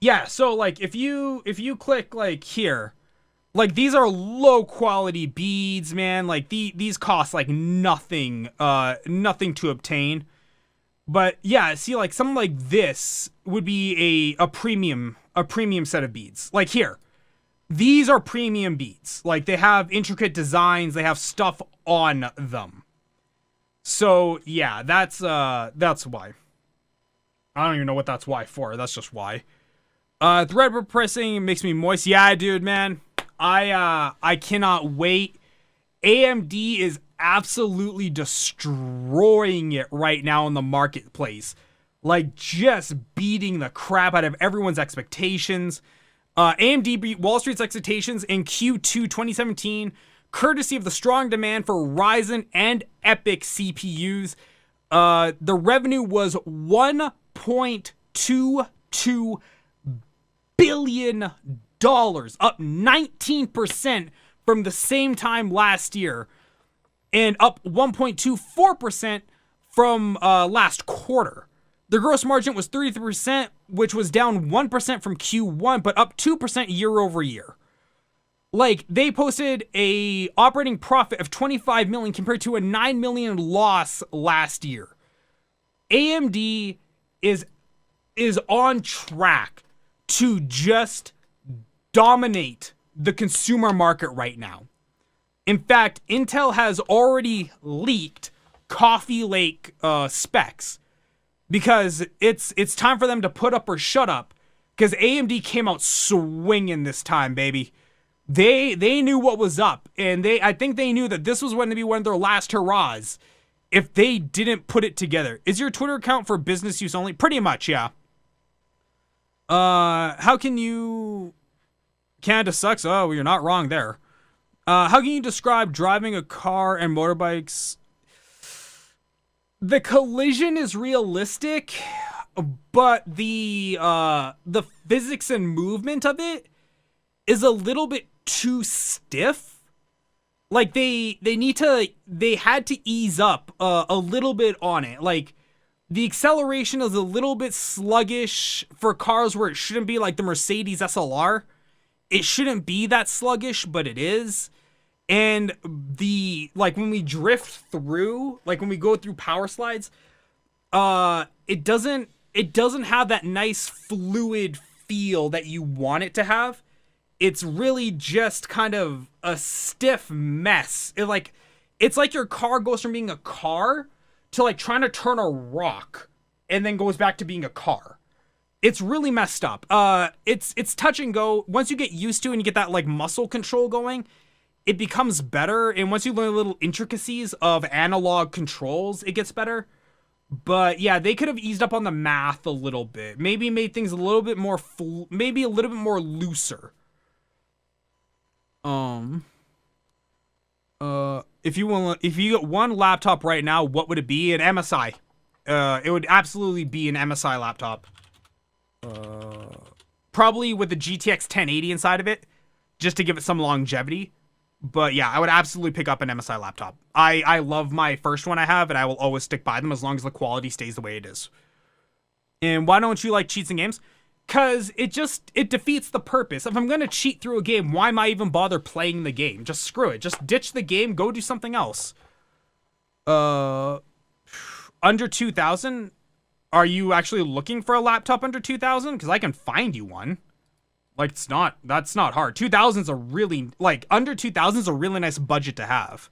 Speaker 1: Yeah, so like if you click like here, like these are low quality beads, man. Like these cost like nothing to obtain. But yeah, see, like something like this would be a premium set of beads. Like here, these are premium beads. Like they have intricate designs, they have stuff on them. So yeah, that's why. I don't even know what that's why for. That's just why. Threadripper pressing makes me moist. Yeah, dude, man. I cannot wait. AMD is absolutely destroying it right now in the marketplace. Like, just beating the crap out of everyone's expectations. AMD beat Wall Street's expectations in Q2 2017, courtesy of the strong demand for Ryzen and EPYC CPUs. The revenue was $1.22 billion, up 19% from the same time last year, and up 1.24% from last quarter. The gross margin was 33%, which was down 1% from Q1, but up 2% year over year. Like, they posted a operating profit of $25 million compared to a $9 million loss last year. AMD is on track to just dominate the consumer market right now. In fact, Intel has already leaked Coffee Lake specs because it's time for them to put up or shut up, because AMD came out swinging this time, baby. They knew what was up, and I think they knew that this was going to be one of their last hurrahs if they didn't put it together. Is your Twitter account for business use only? Pretty much, yeah. How can you... Canada sucks? Oh, you're not wrong there. How can you describe driving a car and motorbikes? The collision is realistic, but the physics and movement of it is a little bit too stiff. Like they had to ease up a little bit on it. Like the acceleration is a little bit sluggish for cars where it shouldn't be, like the Mercedes SLR. It shouldn't be that sluggish, but it is. And like when we drift through, like when we go through power slides, it doesn't have that nice fluid feel that you want it to have. It's really just kind of a stiff mess. It's like your car goes from being a car to like trying to turn a rock and then goes back to being a car. It's really messed up. It's touch and go. Once you get used to it and you get that like muscle control going, it becomes better. And once you learn the little intricacies of analog controls, it gets better. But yeah, they could have eased up on the math a little bit. Maybe made things a little bit more maybe a little bit more looser. If you get one laptop right now, what would it be? An MSI. It would absolutely be an MSI laptop. Probably with the GTX 1080 inside of it, just to give it some longevity. But yeah, I would absolutely pick up an MSI laptop. I love my first one I have, and I will always stick by them as long as the quality stays the way it is. And why don't you like cheats in games? Because it defeats the purpose. If I'm going to cheat through a game, why am I even bother playing the game? Just screw it. Just ditch the game, go do something else. Under 2,000? Are you actually looking for a laptop under 2,000? Because I can find you one. Like, that's not hard. 2,000's a really, like, under 2,000's a really nice budget to have.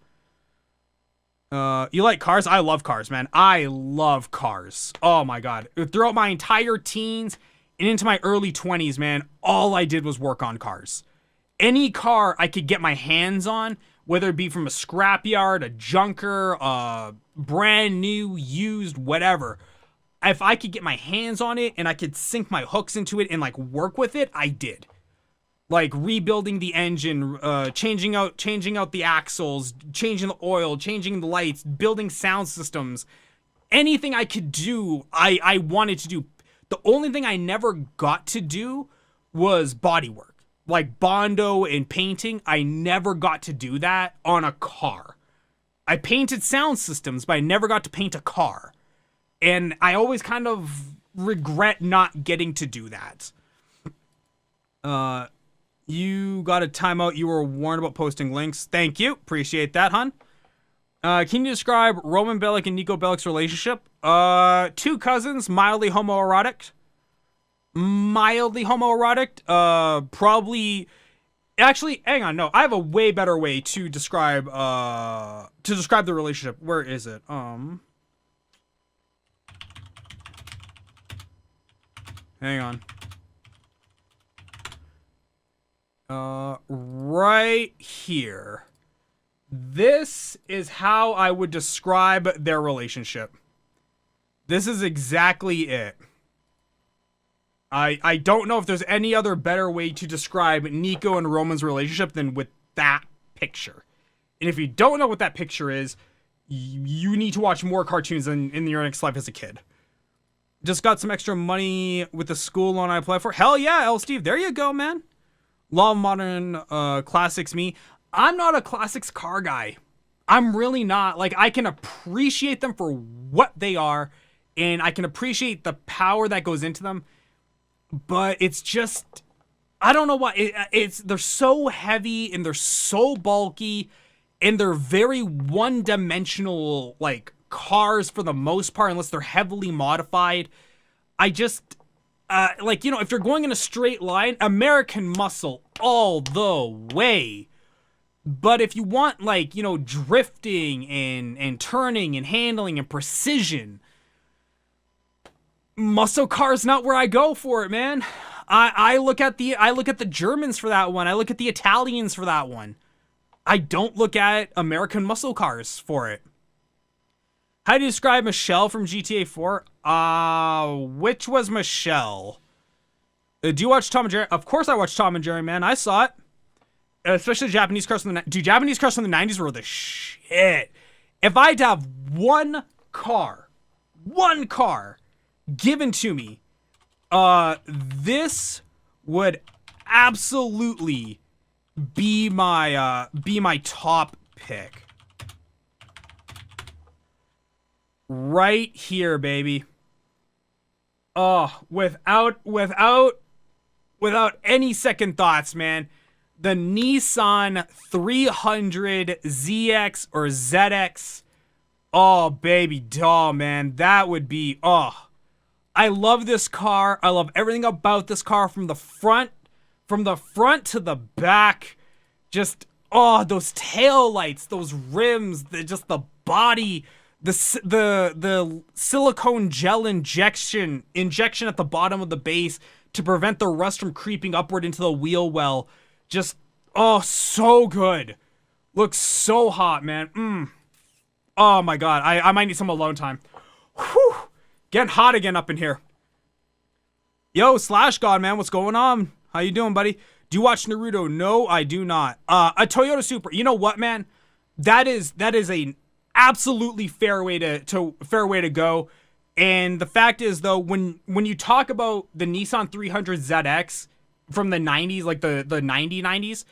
Speaker 1: You like cars? I love cars, man. I love cars. Oh my God. Throughout my entire teens and into my early 20s, man, all I did was work on cars. Any car I could get my hands on, whether it be from a scrapyard, a junker, brand new, used, whatever. If I could get my hands on it and I could sink my hooks into it and like work with it, I did. Like rebuilding the engine, changing out the axles, changing the oil, changing the lights, building sound systems, anything I could do, I wanted to do. The only thing I never got to do was bodywork. Like Bondo and painting, I never got to do that on a car. I painted sound systems, but I never got to paint a car. And I always kind of regret not getting to do that. You got a timeout. You were warned about posting links. Thank you. Appreciate that, hon. Can you describe Roman Bellic and Nico Bellic's relationship? Two cousins, mildly homoerotic. Probably. Actually, hang on. No, I have a way better way to describe the relationship. Where is it? Hang on. Right here. This is how I would describe their relationship. This is exactly it. I don't know if there's any other better way to describe Nico and Roman's relationship than with that picture. And if you don't know what that picture is, you need to watch more cartoons in your next life as a kid. Just got some extra money with the school loan I applied for. Hell yeah, L. Steve. There you go, man. Law of Modern Classics me. I'm not a classics car guy. I'm really not. Like, I can appreciate them for what they are, and I can appreciate the power that goes into them. But it's just, I don't know why. They're so heavy, and they're so bulky, and they're very one-dimensional, like, cars for the most part, unless they're heavily modified. I just, like, you know, if you're going in a straight line, American Muscle all the way. But if you want, like, you know, drifting and turning and handling and precision, muscle car's not where I go for it, man. I look at the Germans for that one. I look at the Italians for that one. I don't look at American muscle cars for it. How do you describe Michelle from GTA 4? Which was Michelle? Do you watch Tom and Jerry? Of course I watch Tom and Jerry, man. I saw it. Especially Japanese cars from the... Dude, Japanese cars from the 90s were the shit. If I'd have one car given to me, this would absolutely be my top pick. Right here, baby. Oh, without any second thoughts, man. The Nissan 300 ZX or ZX. Oh, baby doll, man. That would be, oh. I love this car. I love everything about this car from the front to the back. Just, oh, those tail lights, those rims, just the body, the silicone gel injection at the bottom of the base to prevent the rust from creeping upward into the wheel well. Just, oh, so good. Looks so hot, man. Oh my god, I might need some alone time. Whew. Getting hot again up in here. Yo, Slash God, man, what's going on? How you doing, buddy? Do you watch Naruto? No, I do not. A Toyota Supra. You know what, man? That is a absolutely fair way to go. And the fact is, though, when you talk about the Nissan 300 ZX from the 90s, like the 90s,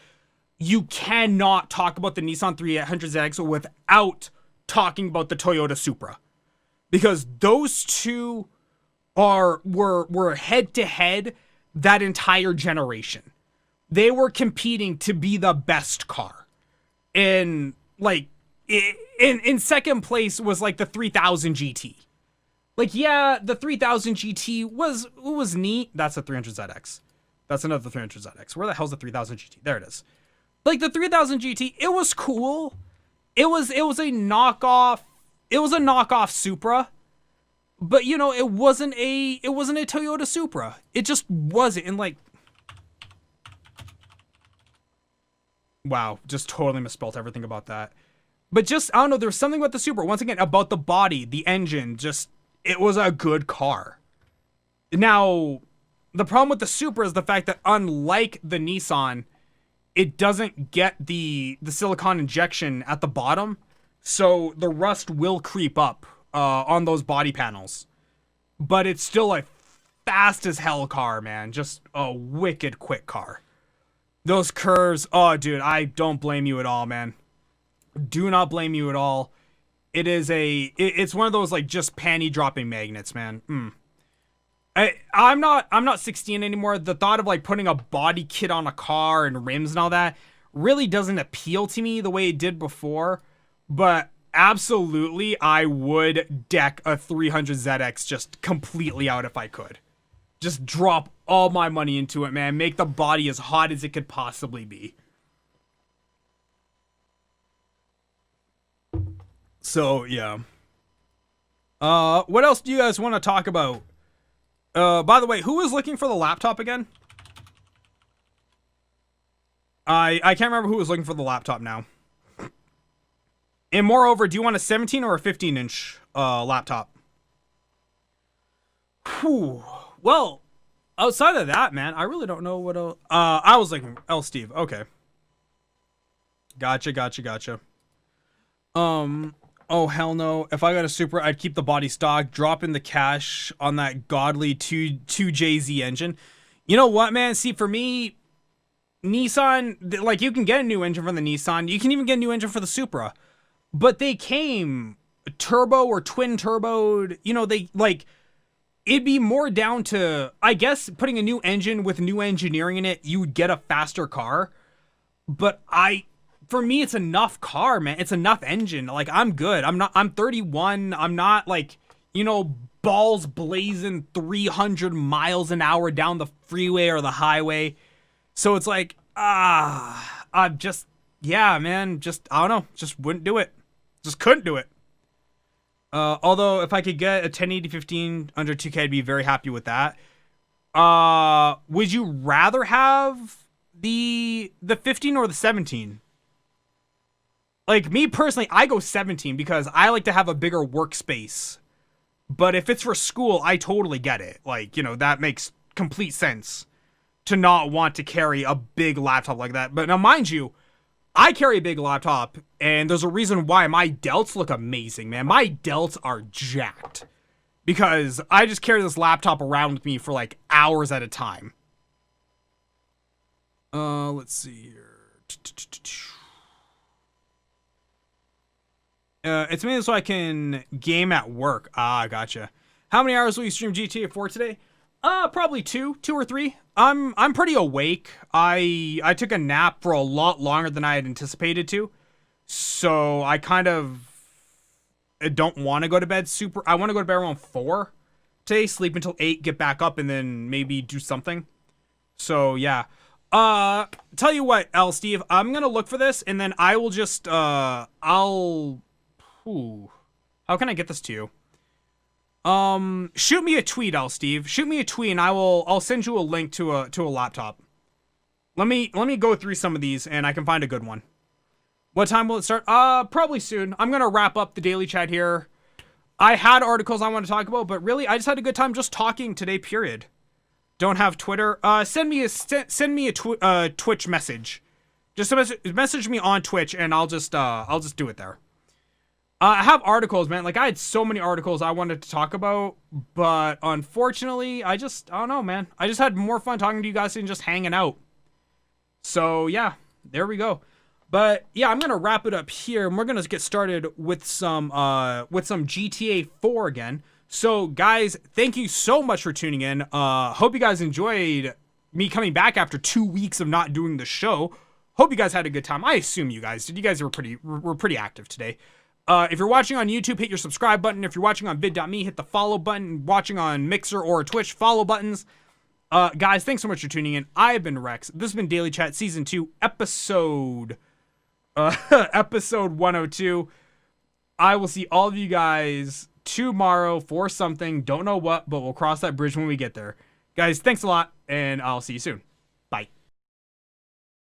Speaker 1: you cannot talk about the Nissan 300 ZX without talking about the Toyota Supra. Because those two were head to head that entire generation. They were competing to be the best car. And like in second place was like the 3000 GT. Like, yeah, the 3000 GT was neat. That's a 300 ZX. That's another 300 ZX. Where the hell's the 3000 GT? There it is. Like the 3000 GT, it was cool. It was a knockoff. It was a knockoff Supra. But you know, it wasn't a Toyota Supra. It just wasn't. And like, wow, just totally misspelled everything about that. But just, I don't know, there was something about the Supra, once again, about the body, the engine, just, it was a good car. Now, the problem with the Supra is the fact that unlike the Nissan, it doesn't get the silicone injection at the bottom, so the rust will creep up on those body panels. But it's still a fast as hell car, man. Just a wicked quick car. Those curves, oh, dude, I don't blame you at all, man. Do not blame you at all. It's one of those, like, just panty dropping magnets, man. I'm not 16 anymore. The thought of, like, putting a body kit on a car and rims and all that really doesn't appeal to me the way it did before. But absolutely, I would deck a 300ZX just completely out if I could. Just drop all my money into it, man. Make the body as hot as it could possibly be. So, yeah. What else do you guys want to talk about? By the way, who was looking for the laptop again? I can't remember who was looking for the laptop now. And moreover, do you want a 17 or a 15-inch laptop? Whew. Well, outside of that, man, I really don't know what else. I was like, Steve. Okay. Gotcha. Oh, hell no. If I got a Supra, I'd keep the body stock, drop in the cash on that godly 2JZ engine. You know what, man? See, for me, Nissan, like, you can get a new engine from the Nissan. You can even get a new engine for the Supra. But they came turbo or twin turboed. You know, they, like, it'd be more down to, I guess, putting a new engine with new engineering in it, you would get a faster car. But for me, it's enough car, man. It's enough engine. Like, I'm good. I'm 31. I'm not, like, you know, balls blazing 300 miles an hour down the freeway or the highway. So it's like, I'm just, yeah, man, just, I don't know, just wouldn't do it. Just couldn't do it. Although, if I could get a 1080-15 under 2K, I'd be very happy with that. Would you rather have the 15 or the 17? Like, me personally, I go 17 because I like to have a bigger workspace. But if it's for school, I totally get it. Like, you know, that makes complete sense to not want to carry a big laptop like that. But now, mind you, I carry a big laptop, and there's a reason why my delts look amazing, man. My delts are jacked because I just carry this laptop around with me for, like, hours at a time. Let's see here. It's mainly so I can game at work. Gotcha. How many hours will you stream GTA 4 today? Probably two or three. I'm pretty awake. I took a nap for a lot longer than I had anticipated to. So I kind of don't want to go to bed I want to go to bed around 4 today, sleep until 8, get back up, and then maybe do something. So yeah. Tell you what, Steve, I'm gonna look for this, and then I will just how can I get this to you? Shoot me a tweet, Steve. Shoot me a tweet, and I'll send you a link to a laptop. Let me go through some of these, and I can find a good one. What time will it start? Probably soon. I'm gonna wrap up the daily chat here. I had articles I want to talk about, but really, I just had a good time just talking today. Period. Don't have Twitter. Send me a Twitch message. Just message me on Twitch, and I'll just do it there. I have articles, man. Like, I had so many articles I wanted to talk about, but unfortunately, I don't know, man. I just had more fun talking to you guys than just hanging out. So, yeah, there we go. But, yeah, I'm going to wrap it up here, and we're going to get started with some GTA 4 again. So, guys, thank you so much for tuning in. Hope you guys enjoyed me coming back after 2 weeks of not doing the show. Hope you guys had a good time. I assume you guys did. You guys were pretty active today. If you're watching on YouTube, hit your subscribe button. If you're watching on vid.me, hit the follow button. Watching on Mixer or Twitch, follow buttons. Guys, thanks so much for tuning in. I've been Rex. This has been Daily Chat Season 2, episode 102. I will see all of you guys tomorrow for something. Don't know what, but we'll cross that bridge when we get there. Guys, thanks a lot, and I'll see you soon.